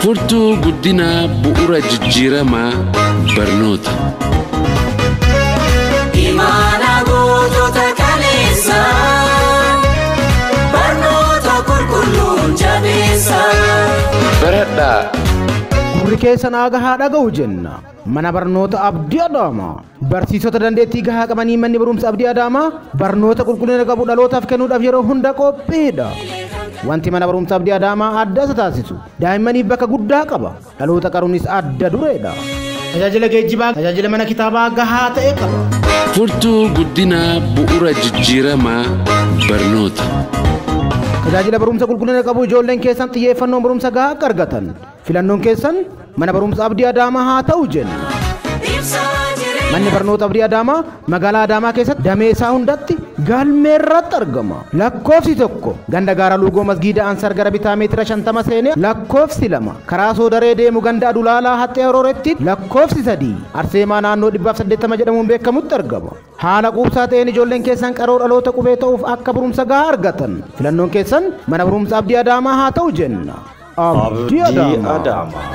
Furtuu guddina bu'uura jijjiiramaa barnoota. Imaana gootota kaleessa barnoota qulqulluun jabeessa. Baradhaa. Gurri keessa naaga haa dhaga'u jenna. Mana barnoota Abdii Adaamaa. Barsiisota dandeettii gahaa qabanii manni barumsa Abdii Adaamaa barnoota qulqullina qabu dhalootaaf kennuudhaaf yeroo hunda qophiidha. Wanti mana barumsa Abdii Adaamaa adda isa taasisu daa'immaniif bakka guddaa qaba. Dhaloota qaruunis adda dureedha. Tajaajila geejjibaa, tajaajila mana kitaabaa gahaa ta'e qaba. Furtuu guddina bu'uura jijjiiramaa barnoota. Tajaajila barumsa qulqullina qabu ijoolleen keessan xiyyeeffannoo barumsa gahaa akka argatan. Filannoon keessan mana barumsa Abdii Adaamaa haa ta'u jenna. Manni barnoota Abdii Adaamaa magaalaa Adaamaa keessatti damee isaa hundatti galmeerratti argama. Lakkoofsi 1 ganda gaara Luugoo masgiida Ansar gara bitaa meetira 50 seenee. Lakkoofsi 2 karaa Soodaree deemu ganda Adulaalaa Haxxee Orooretti. Lakkoofsi 3 Arseemaa naannoo 180 jedhamuun beekamutti argama. Haala quubsaa ta'een ijoolleen keessan qaroo dhaloota qubee ta'uuf akka barumsa gahaa argatan. Filannoon keessan mana barumsa Abdii Adaamaa haa ta'u jenna. Abdii Adaamaa.